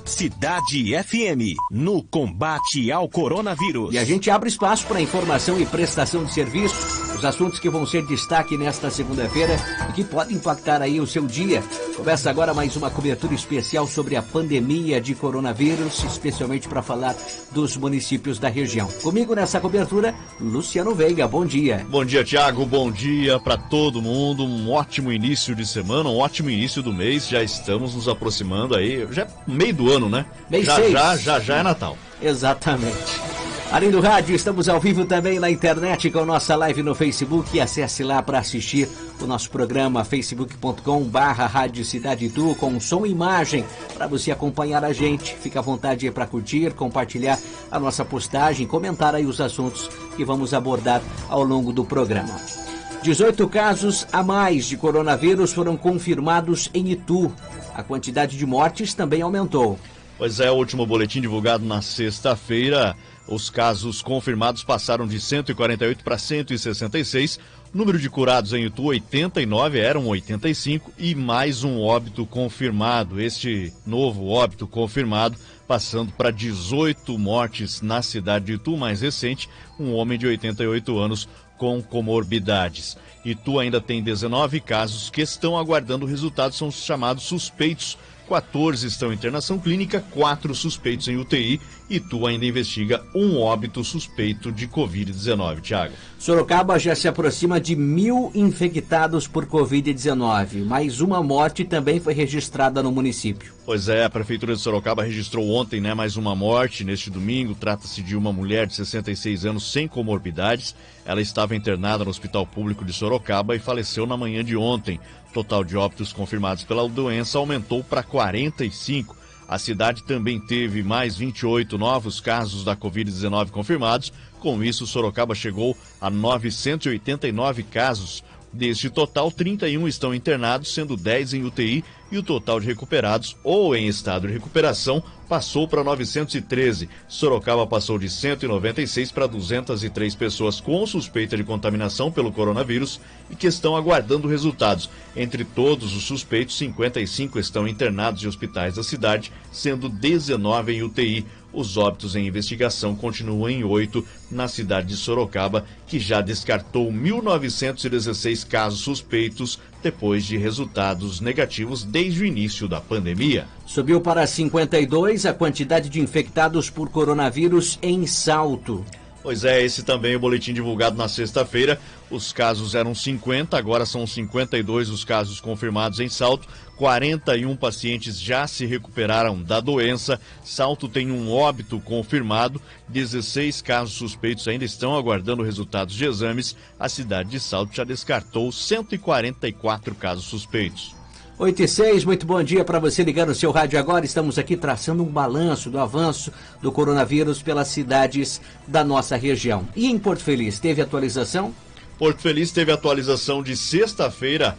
Cidade FM, no combate ao coronavírus. E a gente abre espaço para informação e prestação de serviços, os assuntos que vão ser destaque nesta segunda-feira e que podem impactar aí o seu dia. Começa agora mais uma cobertura especial sobre a pandemia de coronavírus, especialmente para falar dos municípios da região. Comigo nessa cobertura, Luciano Veiga. Bom dia. Bom dia, Thiago. Bom dia para todo mundo. Um ótimo início de semana, um ótimo início do mês. Já estamos nos aproximando aí, já é meio do ano, né? Mês já é Natal. Exatamente. Além do rádio, estamos ao vivo também na internet com nossa live no Facebook. Acesse lá para assistir o nosso programa, facebook.com/Rádio Cidade Itu, com som e imagem, para você acompanhar a gente. Fica à vontade para curtir, compartilhar a nossa postagem, comentar aí os assuntos que vamos abordar ao longo do programa. 18 casos a mais de coronavírus foram confirmados em Itu. A quantidade de mortes também aumentou. Pois é, o último boletim divulgado na sexta-feira, os casos confirmados passaram de 148 para 166. O número de curados em Itu, 89, eram 85, e mais um óbito confirmado. Este novo óbito confirmado, passando para 18 mortes na cidade de Itu. Mais recente, um homem de 88 anos com comorbidades. Itu ainda tem 19 casos que estão aguardando resultados, são os chamados suspeitos. 14 estão em internação clínica, 4 suspeitos em UTI. Itu ainda investiga um óbito suspeito de Covid-19, Thiago. Sorocaba já se aproxima de 1.000 infectados por Covid-19. Mais uma morte também foi registrada no município. Pois é, a Prefeitura de Sorocaba registrou ontem, mais uma morte neste domingo. Trata-se de uma mulher de 66 anos sem comorbidades. Ela estava internada no Hospital Público de Sorocaba e faleceu na manhã de ontem. O total de óbitos confirmados pela doença aumentou para 45. A cidade também teve mais 28 novos casos da Covid-19 confirmados. Com isso, Sorocaba chegou a 989 casos. Deste total, 31 estão internados, sendo 10 em UTI, e o total de recuperados ou em estado de recuperação passou para 913. Sorocaba passou de 196 para 203 pessoas com suspeita de contaminação pelo coronavírus e que estão aguardando resultados. Entre todos os suspeitos, 55 estão internados em hospitais da cidade, sendo 19 em UTI. Os óbitos em investigação continuam em 8 na cidade de Sorocaba, que já descartou 1.916 casos suspeitos depois de resultados negativos desde o início da pandemia. Subiu para 52 a quantidade de infectados por coronavírus em Salto. Pois é, esse também é o boletim divulgado na sexta-feira. Os casos eram 50, agora são 52 os casos confirmados em Salto. 41 pacientes já se recuperaram da doença. Salto tem um óbito confirmado. 16 casos suspeitos ainda estão aguardando resultados de exames. A cidade de Salto já descartou 144 casos suspeitos. 8:06, muito bom dia para você ligando o seu rádio agora. Estamos aqui traçando um balanço do avanço do coronavírus pelas cidades da nossa região. E em Porto Feliz, teve atualização? Porto Feliz teve atualização de sexta-feira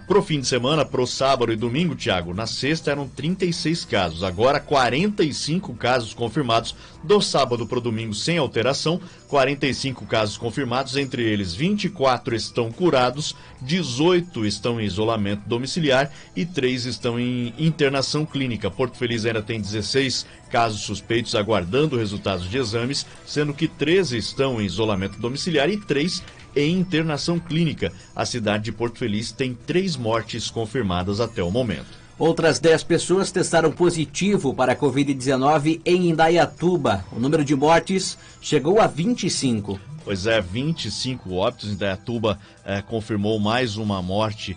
pro fim de semana, pro sábado e domingo, Thiago. Na sexta eram 36 casos, agora 45 casos confirmados. Do sábado pro domingo sem alteração, 45 casos confirmados, entre eles 24 estão curados, 18 estão em isolamento domiciliar e 3 estão em internação clínica. Porto Feliz ainda tem 16 casos suspeitos aguardando resultados de exames, sendo que 13 estão em isolamento domiciliar e 3 em internação clínica. A cidade de Porto Feliz tem 3 mortes confirmadas até o momento. Outras 10 pessoas testaram positivo para a Covid-19 em Indaiatuba. O número de mortes chegou a 25. Pois é, 25 óbitos. Indaiatuba confirmou mais uma morte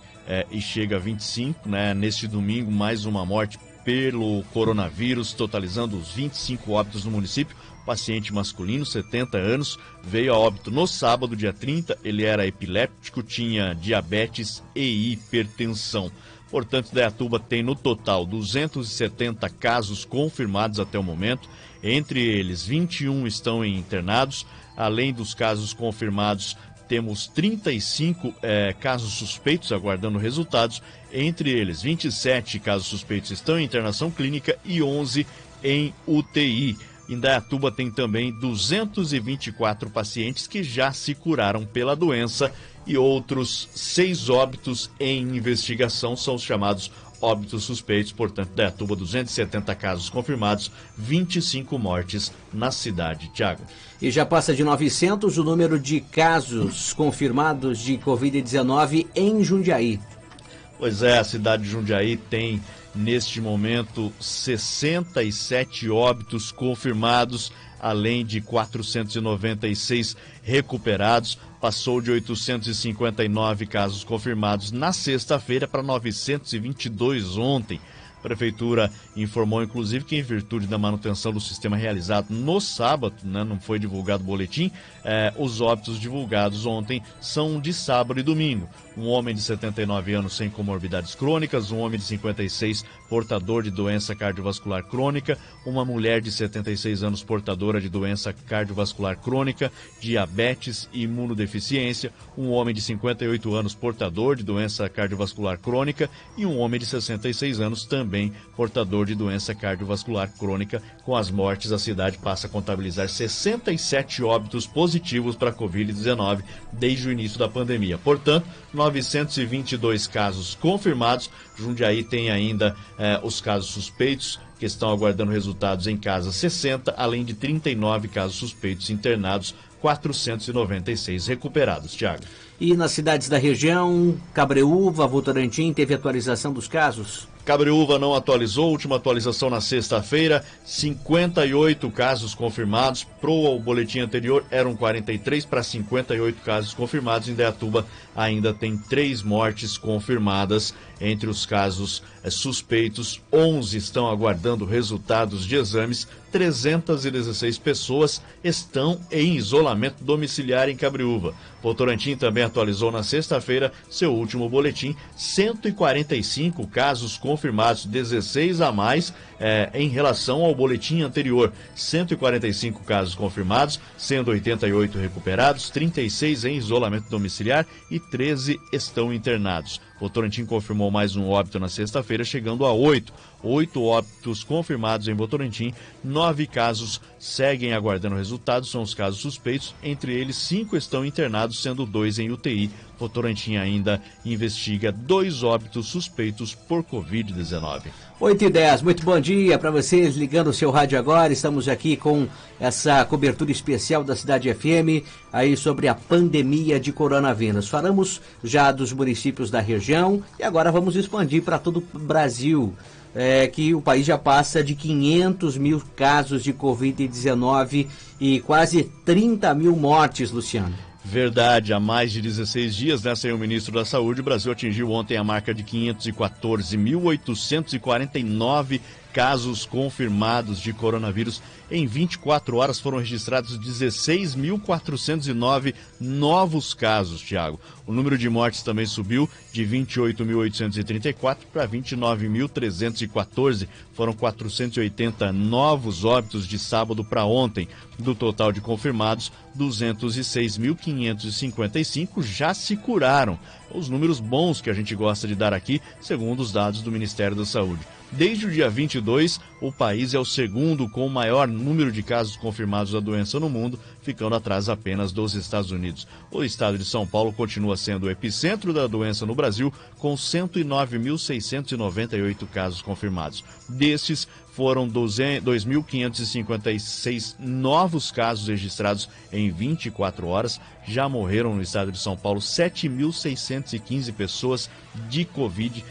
e chega a 25. Neste domingo, mais uma morte pelo coronavírus, totalizando os 25 óbitos no município. Paciente masculino, 70 anos, veio a óbito no sábado, dia 30. Ele era epiléptico, tinha diabetes e hipertensão. Portanto, Indaiatuba tem no total 270 casos confirmados até o momento. Entre eles, 21 estão internados. Além dos casos confirmados, temos 35 casos suspeitos aguardando resultados. Entre eles, 27 casos suspeitos estão em internação clínica e 11 em UTI. Indaiatuba tem também 224 pacientes que já se curaram pela doença e outros 6 óbitos em investigação, são os chamados óbitos suspeitos, portanto, Indaiatuba, 270 casos confirmados, 25 mortes na cidade. Tiago. E já passa de 900 o número de casos confirmados de Covid-19 em Jundiaí. Pois é, a cidade de Jundiaí tem, neste momento, 67 óbitos confirmados, além de 496 recuperados. Passou de 859 casos confirmados na sexta-feira para 922 ontem. A Prefeitura informou, inclusive, que em virtude da manutenção do sistema realizado no sábado, né, não foi divulgado o boletim, os óbitos divulgados ontem são de sábado e domingo. Um homem de 79 anos sem comorbidades crônicas, um homem de 56 portador de doença cardiovascular crônica, uma mulher de 76 anos portadora de doença cardiovascular crônica, diabetes e imunodeficiência, um homem de 58 anos portador de doença cardiovascular crônica e um homem de 66 anos também portador de doença cardiovascular crônica. Com as mortes, a cidade passa a contabilizar 67 óbitos positivos para a Covid-19 desde o início da pandemia. Portanto, 922 casos confirmados. Jundiaí tem ainda os casos suspeitos, que estão aguardando resultados em casa, 60, além de 39 casos suspeitos internados, 496 recuperados. Tiago. E nas cidades da região, Cabreúva, Votorantim, teve atualização dos casos? Cabreúva não atualizou, última atualização na sexta-feira, 58 casos confirmados. Pro boletim anterior eram 43 para 58 casos confirmados. Em Indaiatuba ainda tem 3 mortes confirmadas. Entre os casos suspeitos, 11 estão aguardando resultados de exames. 316 pessoas estão em isolamento domiciliar em Cabreúva. Votorantim também atualizou na sexta-feira seu último boletim, 145 casos confirmados, 16 a mais em relação ao boletim anterior. 145 casos confirmados, sendo 88 recuperados, 36 em isolamento domiciliar e 13 estão internados. Votorantim confirmou mais um óbito na sexta-feira, chegando a 8. 8 óbitos confirmados em Votorantim, 9 casos seguem aguardando resultados, são os casos suspeitos, entre eles 5 estão internados, sendo 2 em UTI. Votorantim ainda investiga 2 óbitos suspeitos por Covid-19. 8h10, muito bom dia para vocês, ligando o seu rádio agora. Estamos aqui com essa cobertura especial da Cidade FM, aí sobre a pandemia de coronavírus. Falamos já dos municípios da região e agora vamos expandir para todo o Brasil. Que o país já passa de 500 mil casos de Covid-19 e quase 30 mil mortes, Luciano. Verdade, há mais de 16 dias, né, sem o ministro da Saúde, o Brasil atingiu ontem a marca de 514.849 casos confirmados de coronavírus. Em 24 horas foram registrados 16.409 novos casos, Tiago. O número de mortes também subiu de 28.834 para 29.314. Foram 480 novos óbitos de sábado para ontem. Do total de confirmados, 206.555 já se curaram. Os números bons que a gente gosta de dar aqui, segundo os dados do Ministério da Saúde. Desde o dia 22, o país é o segundo com o maior número de casos confirmados da doença no mundo, ficando atrás apenas dos Estados Unidos. O estado de São Paulo continua sendo o epicentro da doença no Brasil, com 109.698 casos confirmados. Destes, foram 2.556 novos casos registrados em 24 horas. Já morreram no estado de São Paulo 7.615 pessoas de Covid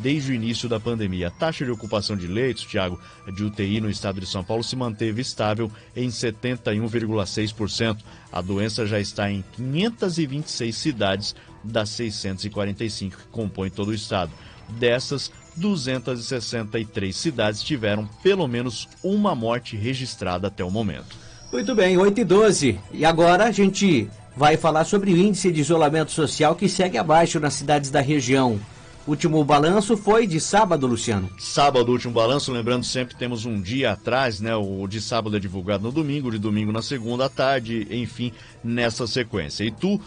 desde o início da pandemia. A taxa de ocupação de leitos, Tiago, de UTI no estado de São Paulo se manteve estável em 71,6%. A doença já está em 526 cidades das 645 que compõem todo o estado. Dessas, 263 cidades tiveram pelo menos uma morte registrada até o momento. Muito bem, 8h12. E agora a gente vai falar sobre o índice de isolamento social que segue abaixo nas cidades da região. O último balanço foi de sábado, Luciano. Sábado, o último balanço, lembrando sempre que temos um dia atrás, né? O de sábado é divulgado no domingo, de domingo na segunda à tarde, enfim, nessa sequência. Itu,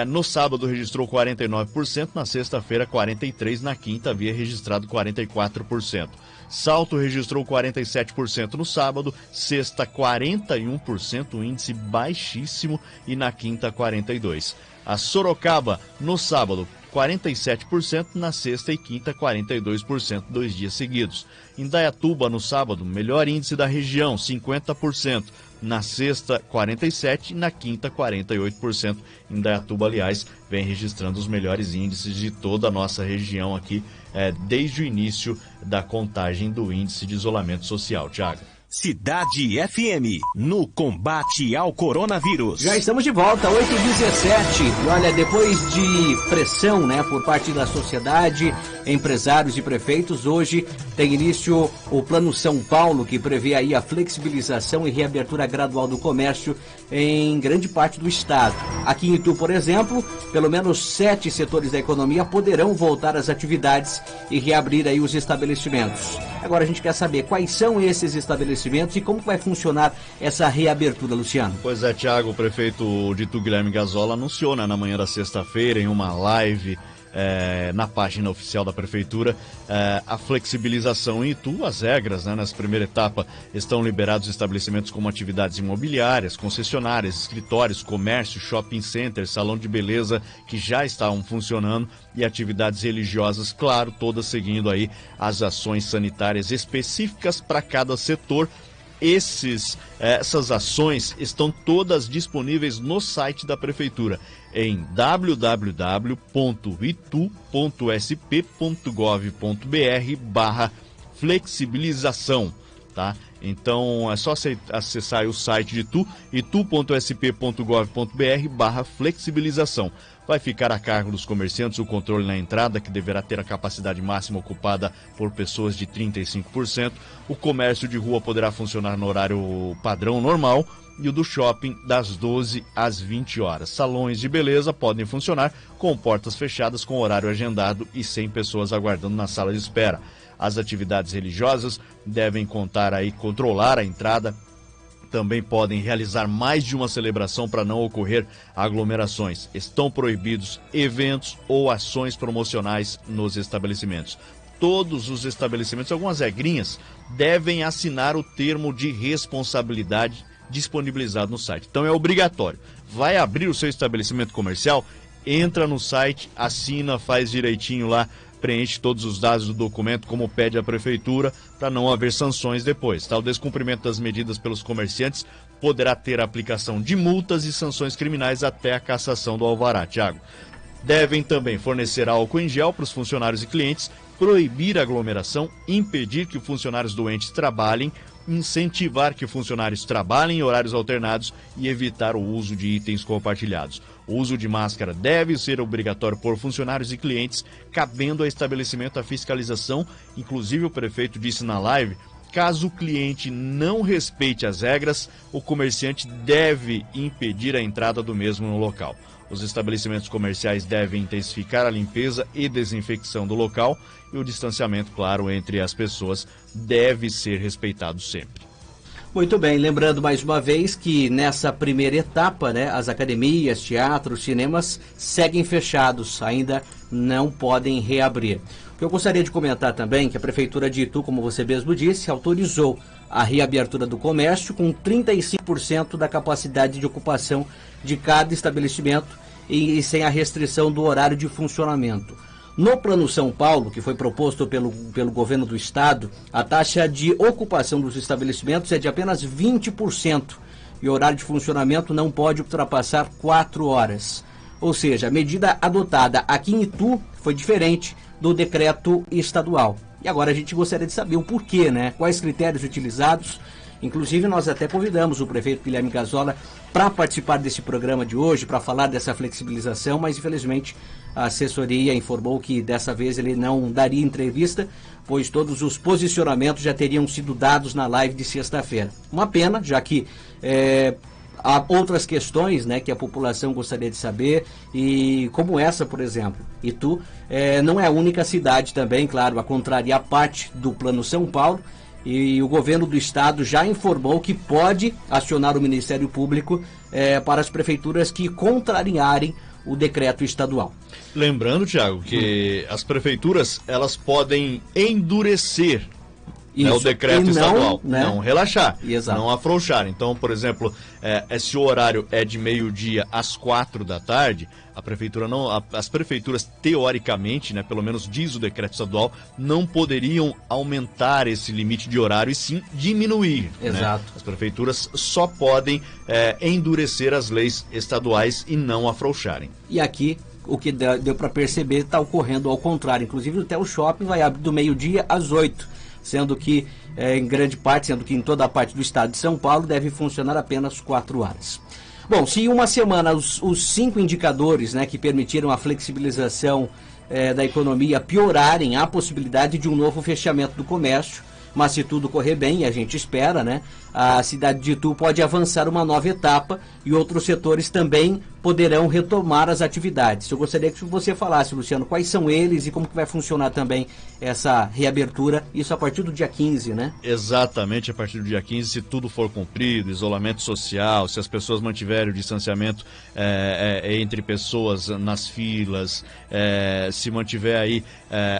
no sábado registrou 49%, na sexta-feira 43%, na quinta havia registrado 44%. Salto registrou 47% no sábado, sexta 41%, um índice baixíssimo, e na quinta 42%. A Sorocaba, no sábado, 47%, na sexta e quinta 42%, 2 dias seguidos. Indaiatuba, no sábado, melhor índice da região, 50%. Na sexta, 47% e na quinta, 48%. Indaiatuba, aliás, vem registrando os melhores índices de toda a nossa região aqui, desde o início da contagem do índice de isolamento social. Thiago. Cidade FM, no combate ao coronavírus. Já estamos de volta, 8h17. E olha, depois de pressão, por parte da sociedade, empresários e prefeitos, hoje tem início o Plano São Paulo, que prevê aí a flexibilização e reabertura gradual do comércio em grande parte do estado. Aqui em Itu, por exemplo, pelo menos 7 setores da economia poderão voltar às atividades e reabrir aí os estabelecimentos. Agora a gente quer saber quais são esses estabelecimentos e como vai funcionar essa reabertura, Luciano. Pois é, Thiago, o prefeito de Itu, Guilherme Gazola, anunciou na manhã da sexta-feira, em uma live na página oficial da prefeitura, a flexibilização em Itu. As regras, nessa primeira etapa, estão liberados estabelecimentos como atividades imobiliárias, concessionárias, escritórios, comércio, shopping center, salão de beleza, que já estavam funcionando, e atividades religiosas, claro, todas seguindo aí as ações sanitárias específicas para cada setor. Essas ações estão todas disponíveis no site da prefeitura, em www.itu.sp.gov.br/flexibilização, tá? Então é só acessar o site de Itu, itu.sp.gov.br/flexibilização. Vai ficar a cargo dos comerciantes o controle na entrada, que deverá ter a capacidade máxima ocupada por pessoas de 35%. O comércio de rua poderá funcionar no horário padrão normal e o do shopping das 12 às 20 horas. Salões de beleza podem funcionar com portas fechadas, com horário agendado e sem pessoas aguardando na sala de espera. As atividades religiosas devem controlar a entrada. Também podem realizar mais de uma celebração para não ocorrer aglomerações. Estão proibidos eventos ou ações promocionais nos estabelecimentos. Todos os estabelecimentos, algumas regrinhas, devem assinar o termo de responsabilidade disponibilizado no site. Então é obrigatório. Vai abrir o seu estabelecimento comercial, entra no site, assina, faz direitinho lá, preenche todos os dados do documento como pede a prefeitura, para não haver sanções depois. O descumprimento das medidas pelos comerciantes poderá ter a aplicação de multas e sanções criminais até a cassação do alvará. Thiago, devem também fornecer álcool em gel para os funcionários e clientes, proibir a aglomeração, impedir que funcionários doentes trabalhem, incentivar que funcionários trabalhem em horários alternados e evitar o uso de itens compartilhados. O uso de máscara deve ser obrigatório por funcionários e clientes, cabendo ao estabelecimento a fiscalização. Inclusive, o prefeito disse na live, caso o cliente não respeite as regras, o comerciante deve impedir a entrada do mesmo no local. Os estabelecimentos comerciais devem intensificar a limpeza e desinfecção do local e o distanciamento, claro, entre as pessoas deve ser respeitado sempre. Muito bem, lembrando mais uma vez que nessa primeira etapa, as academias, teatros, cinemas seguem fechados, ainda não podem reabrir. O que eu gostaria de comentar também é que a Prefeitura de Itu, como você mesmo disse, autorizou a reabertura do comércio com 35% da capacidade de ocupação de cada estabelecimento e sem a restrição do horário de funcionamento. No Plano São Paulo, que foi proposto pelo governo do estado, a taxa de ocupação dos estabelecimentos é de apenas 20% e o horário de funcionamento não pode ultrapassar 4 horas. Ou seja, a medida adotada aqui em Itu foi diferente do decreto estadual. E agora a gente gostaria de saber o porquê, quais critérios utilizados. Inclusive, nós até convidamos o prefeito Guilherme Gazola para participar desse programa de hoje, para falar dessa flexibilização, mas infelizmente a assessoria informou que dessa vez ele não daria entrevista, pois todos os posicionamentos já teriam sido dados na live de sexta-feira. Uma pena, já que há outras questões que a população gostaria de saber, e como essa, por exemplo. Itu não é a única cidade também, claro, a contrariar parte do Plano São Paulo, e o governo do estado já informou que pode acionar o Ministério Público para as prefeituras que contrariarem o decreto estadual. Lembrando, Thiago, que as prefeituras elas podem endurecer É o decreto estadual. Né? Não relaxar, Exato. não afrouxar. Então, por exemplo, se o horário é de meio-dia às 4 da tarde, a prefeitura as prefeituras, teoricamente, né, pelo menos diz o decreto estadual, não poderiam aumentar esse limite de horário e sim diminuir. Exato. Né? As prefeituras só podem endurecer as leis estaduais e não afrouxarem. E aqui, o que deu para perceber está ocorrendo ao contrário. Inclusive, até o shopping vai abrir do meio-dia às 8, sendo que em toda a parte do estado de São Paulo deve funcionar apenas 4 horas. Bom, se em uma semana os 5 indicadores, né, que permitiram a flexibilização da economia piorarem, há a possibilidade de um novo fechamento do comércio, mas se tudo correr bem, e a gente espera, né, a cidade de Itu pode avançar uma nova etapa e outros setores também poderão retomar as atividades. Eu gostaria que você falasse, Luciano, quais são eles e como que vai funcionar também essa reabertura, isso a partir do dia 15, né? Exatamente, a partir do dia 15, se tudo for cumprido, isolamento social, se as pessoas mantiverem o distanciamento entre pessoas nas filas, se mantiver aí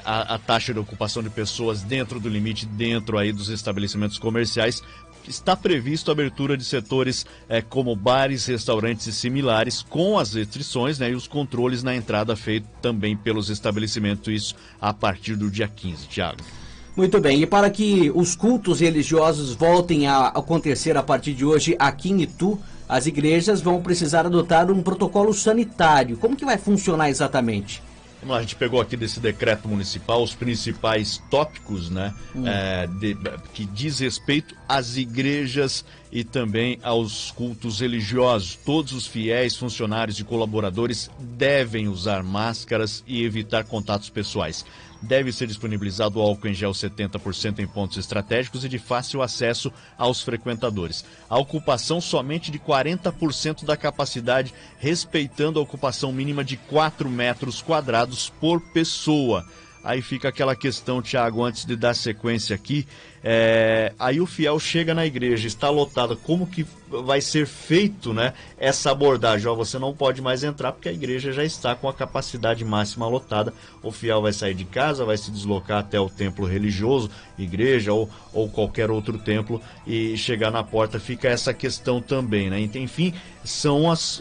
a taxa de ocupação de pessoas dentro do limite, dentro aí dos estabelecimentos comerciais, está previsto a abertura de setores como bares, restaurantes e similares, com as restrições, né, e os controles na entrada feito também pelos estabelecimentos, isso a partir do dia 15, Thiago. Muito bem, e para que os cultos religiosos voltem a acontecer a partir de hoje aqui em Itu, as igrejas vão precisar adotar um protocolo sanitário. Como que vai funcionar exatamente? Vamos lá, a gente pegou aqui desse decreto municipal os principais tópicos, né, que diz respeito às igrejas e também aos cultos religiosos. Todos os fiéis, funcionários e colaboradores devem usar máscaras e evitar contatos pessoais. Deve ser disponibilizado álcool em gel 70% em pontos estratégicos e de fácil acesso aos frequentadores. A ocupação somente de 40% da capacidade, respeitando a ocupação mínima de 4 metros quadrados por pessoa. Aí fica aquela questão, Thiago, antes de dar sequência aqui, aí o fiel chega na igreja, está lotada, como que vai ser feito, né, essa abordagem? Ó, você não pode mais entrar porque a igreja já está com a capacidade máxima lotada. O fiel vai sair de casa, vai se deslocar até o templo religioso, igreja ou qualquer outro templo, e chegar na porta. Fica essa questão também, né? Enfim, são as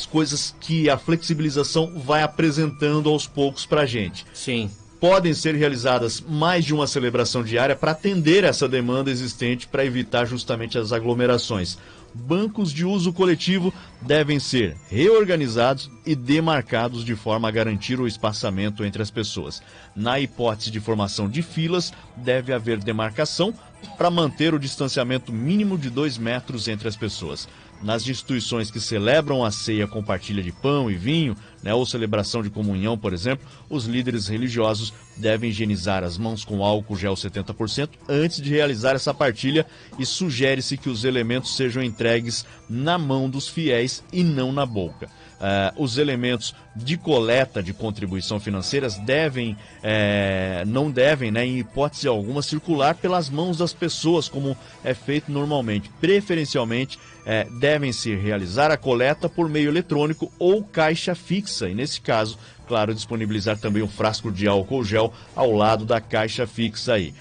coisas que a flexibilização vai apresentando aos poucos para a gente. Sim. Podem ser realizadas mais de uma celebração diária para atender essa demanda existente, para evitar justamente as aglomerações. Bancos de uso coletivo devem ser reorganizados e demarcados de forma a garantir o espaçamento entre as pessoas. Na hipótese de formação de filas, deve haver demarcação para manter o distanciamento mínimo de 2 metros entre as pessoas. Nas instituições que celebram a ceia com partilha de pão e vinho, né, ou celebração de comunhão, por exemplo, os líderes religiosos devem higienizar as mãos com álcool gel 70% antes de realizar essa partilha, e sugere-se que os elementos sejam entregues na mão dos fiéis e não na boca. Os elementos de coleta de contribuição financeiras não devem, né, em hipótese alguma, circular pelas mãos das pessoas, como é feito normalmente. Preferencialmente, devem se realizar a coleta por meio eletrônico ou caixa fixa, e nesse caso, claro, disponibilizar também um frasco de álcool gel ao lado da caixa fixa aí.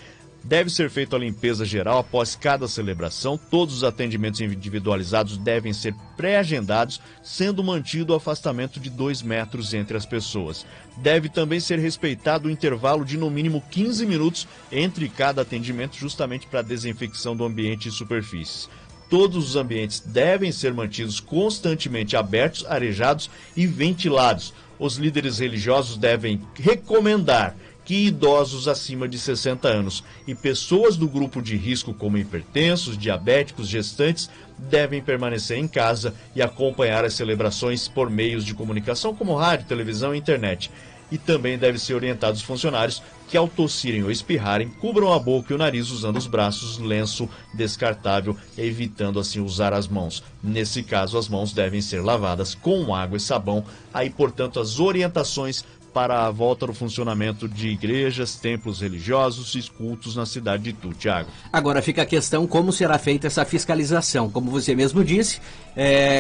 Deve ser feita a limpeza geral após cada celebração. Todos os atendimentos individualizados devem ser pré-agendados, sendo mantido o afastamento de 2 metros entre as pessoas. Deve também ser respeitado o intervalo de no mínimo 15 minutos entre cada atendimento, justamente para a desinfecção do ambiente e superfícies. Todos os ambientes devem ser mantidos constantemente abertos, arejados e ventilados. Os líderes religiosos devem recomendar que idosos acima de 60 anos e pessoas do grupo de risco, como hipertensos, diabéticos, gestantes, devem permanecer em casa e acompanhar as celebrações por meios de comunicação como rádio, televisão e internet. E também deve ser orientados os funcionários que, ao tossirem ou espirrarem, cubram a boca e o nariz usando os braços, lenço descartável, evitando assim usar as mãos. Nesse caso, as mãos devem ser lavadas com água e sabão. Aí, portanto, as orientações para a volta do funcionamento de igrejas, templos religiosos e cultos na cidade de Itu, Thiago. Agora fica a questão como será feita essa fiscalização. Como você mesmo disse,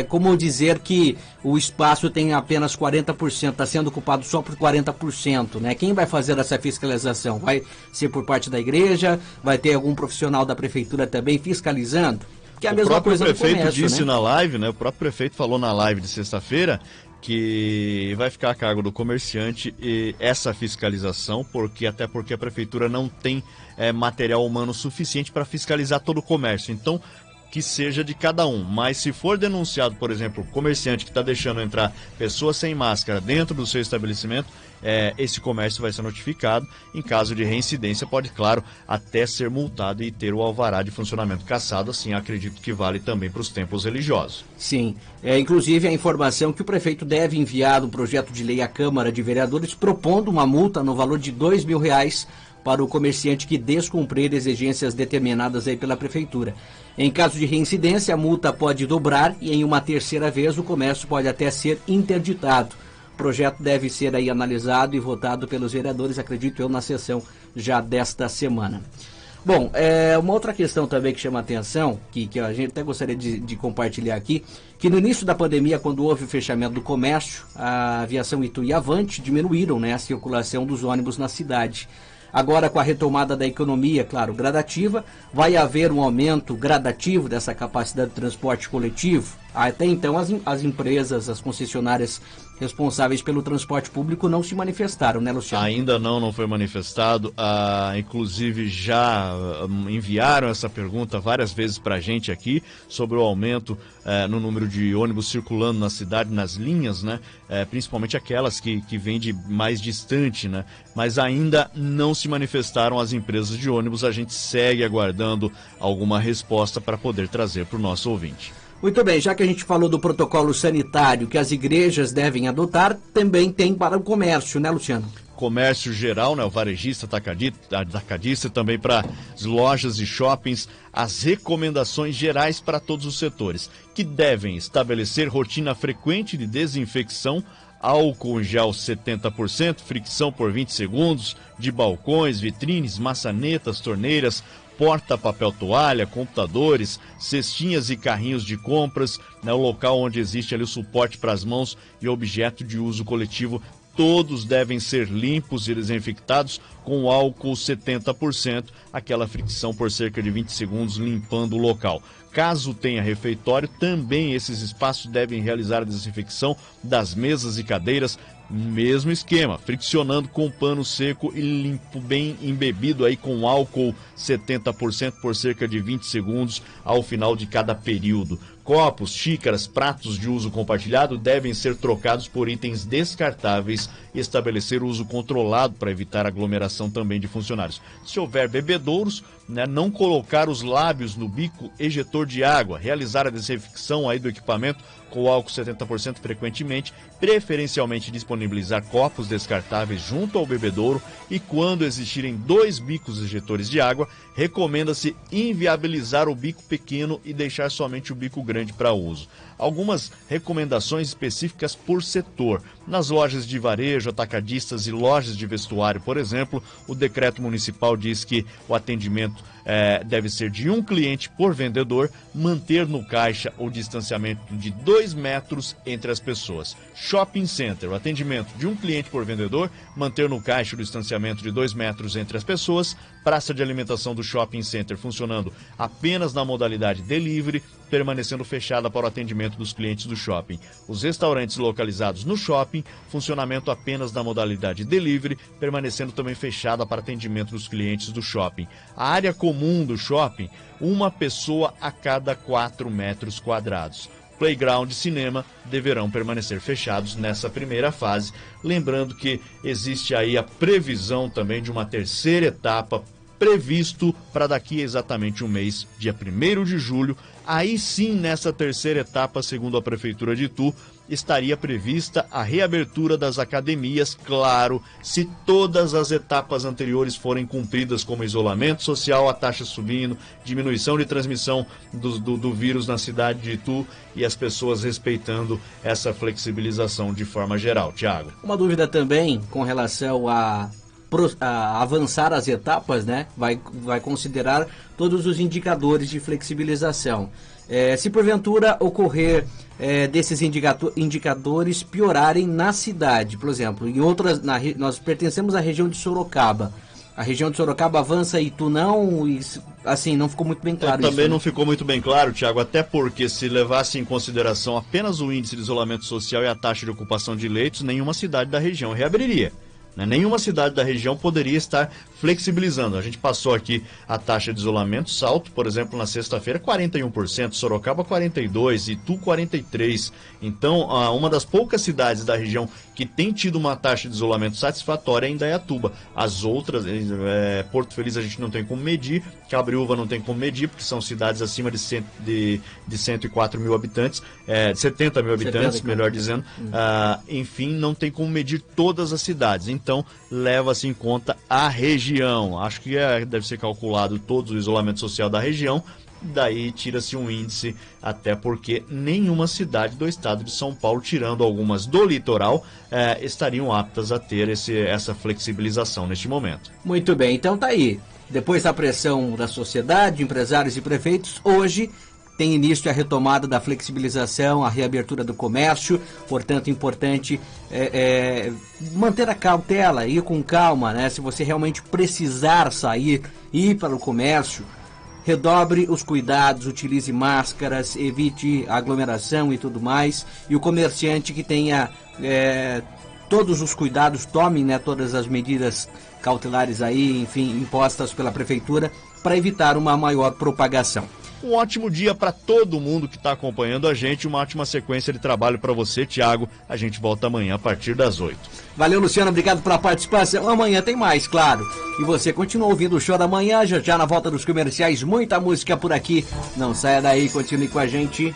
como dizer que o espaço tem apenas 40%, está sendo ocupado só por 40%, né? Quem vai fazer essa fiscalização? Vai ser por parte da igreja? Vai ter algum profissional da prefeitura também fiscalizando? Que é a mesma coisa do comércio, o próprio prefeito disse, né? na live, né? O próprio prefeito falou na live de sexta-feira que vai ficar a cargo do comerciante essa fiscalização, até porque a prefeitura não tem material humano suficiente para fiscalizar todo o comércio. Então, que seja de cada um. Mas se for denunciado, por exemplo, o comerciante que está deixando entrar pessoas sem máscara dentro do seu estabelecimento, esse comércio vai ser notificado. Em caso de reincidência, pode, claro, até ser multado e ter o alvará de funcionamento cassado. Assim, acredito que vale também para os templos religiosos. Sim. Inclusive, a informação que o prefeito deve enviar um projeto de lei à Câmara de Vereadores propondo uma multa no valor de R$2.000 para o comerciante que descumprir exigências determinadas aí pela prefeitura. Em caso de reincidência, a multa pode dobrar e em uma terceira vez o comércio pode até ser interditado. O projeto deve ser aí analisado e votado pelos vereadores, acredito eu, na sessão já desta semana. Bom, uma outra questão também que chama a atenção, que a gente até gostaria de compartilhar aqui, que no início da pandemia, quando houve o fechamento do comércio, a aviação Itu e Avante diminuíram, né, a circulação dos ônibus na cidade. Agora, com a retomada da economia, claro, gradativa, vai haver um aumento gradativo dessa capacidade de transporte coletivo. Até então, as empresas, as concessionárias responsáveis pelo transporte público não se manifestaram, né, Luciano? Ainda não foi manifestado. Inclusive, já enviaram essa pergunta várias vezes para a gente aqui sobre o aumento no número de ônibus circulando na cidade, nas linhas, né? Principalmente aquelas que vêm de mais distante, né? Mas ainda não se manifestaram as empresas de ônibus. A gente segue aguardando alguma resposta para poder trazer para o nosso ouvinte. Muito bem, já que a gente falou do protocolo sanitário que as igrejas devem adotar, também tem para o comércio, né, Luciano? Comércio geral, né, o varejista, atacadista, também para as lojas e shoppings, as recomendações gerais para todos os setores, que devem estabelecer rotina frequente de desinfecção, álcool em gel 70%, fricção por 20 segundos, de balcões, vitrines, maçanetas, torneiras, porta, papel toalha, computadores, cestinhas e carrinhos de compras, né, o local onde existe ali o suporte para as mãos e objeto de uso coletivo, todos devem ser limpos e desinfectados com álcool 70%, aquela fricção por cerca de 20 segundos limpando o local. Caso tenha refeitório, também esses espaços devem realizar a desinfecção das mesas e cadeiras, mesmo esquema, friccionando com pano seco e limpo bem embebido aí com álcool 70% por cerca de 20 segundos ao final de cada período. Copos, xícaras, pratos de uso compartilhado devem ser trocados por itens descartáveis e estabelecer o uso controlado para evitar aglomeração também de funcionários. Se houver bebedouros, né, não colocar os lábios no bico ejetor de água, realizar a desinfecção aí do equipamento com álcool 70% frequentemente, preferencialmente disponibilizar copos descartáveis junto ao bebedouro e quando existirem 2 bicos ejetores de água, recomenda-se inviabilizar o bico pequeno e deixar somente o bico grande para uso. Algumas recomendações específicas por setor. Nas lojas de varejo, atacadistas e lojas de vestuário, por exemplo, o decreto municipal diz que o atendimento deve ser de 1 cliente por vendedor, manter no caixa o distanciamento de 2 metros entre as pessoas. Shopping Center, o atendimento de 1 cliente por vendedor, manter no caixa o distanciamento de 2 metros entre as pessoas. Praça de alimentação do Shopping Center funcionando apenas na modalidade delivery, permanecendo fechada para o atendimento dos clientes do shopping. Os restaurantes localizados no shopping, funcionamento apenas na modalidade delivery, permanecendo também fechada para atendimento dos clientes do shopping. A área comum do shopping, 1 pessoa a cada 4 metros quadrados. Playground e cinema deverão permanecer fechados nessa primeira fase. Lembrando que existe aí a previsão também de uma terceira etapa previsto para daqui a exatamente um mês, dia 1º de julho. Aí sim, nessa terceira etapa, segundo a Prefeitura de Itu, estaria prevista a reabertura das academias, claro, se todas as etapas anteriores forem cumpridas, como isolamento social, a taxa subindo, diminuição de transmissão do vírus na cidade de Itu e as pessoas respeitando essa flexibilização de forma geral. Tiago. Uma dúvida também com relação a avançar as etapas, né? Vai considerar todos os indicadores de flexibilização. Se porventura ocorrer desses indicadores piorarem na cidade, por exemplo, em outras, nós pertencemos à região de Sorocaba. A região de Sorocaba avança e Itu não, e, assim, não ficou muito bem claro. Também isso, não né? ficou muito bem claro, Tiago, até porque se levasse em consideração apenas o índice de isolamento social e a taxa de ocupação de leitos, nenhuma cidade da região reabriria. Nenhuma cidade da região poderia estar flexibilizando. A gente passou aqui a taxa de isolamento, Salto, por exemplo, na sexta-feira, 41%, Sorocaba 42%, Itu 43%. Então, uma das poucas cidades da região que tem tido uma taxa de isolamento satisfatória é Indaiatuba. As outras, Porto Feliz a gente não tem como medir, Cabreúva não tem como medir, porque são cidades acima de 104 mil habitantes, 70 mil habitantes, melhor dizendo. Enfim, não tem como medir todas as cidades. Então, leva-se em conta a região. Acho que deve ser calculado todo o isolamento social da região, daí tira-se um índice, até porque nenhuma cidade do estado de São Paulo, tirando algumas do litoral, estariam aptas a ter essa flexibilização neste momento. Muito bem, então tá aí. Depois da pressão da sociedade, empresários e prefeitos, hoje tem início a retomada da flexibilização, a reabertura do comércio, portanto, importante manter a cautela, ir com calma, né? Se você realmente precisar sair, ir para o comércio, redobre os cuidados, utilize máscaras, evite aglomeração e tudo mais. E o comerciante que tenha todos os cuidados, tome, né, todas as medidas cautelares aí, enfim, impostas pela prefeitura para evitar uma maior propagação. Um ótimo dia para todo mundo que está acompanhando a gente, uma ótima sequência de trabalho para você, Tiago. A gente volta amanhã a partir das 8. Valeu, Luciano, obrigado pela participação. Amanhã tem mais, claro. E você continua ouvindo o Show da Manhã, já na volta dos comerciais, muita música por aqui. Não saia daí, continue com a gente.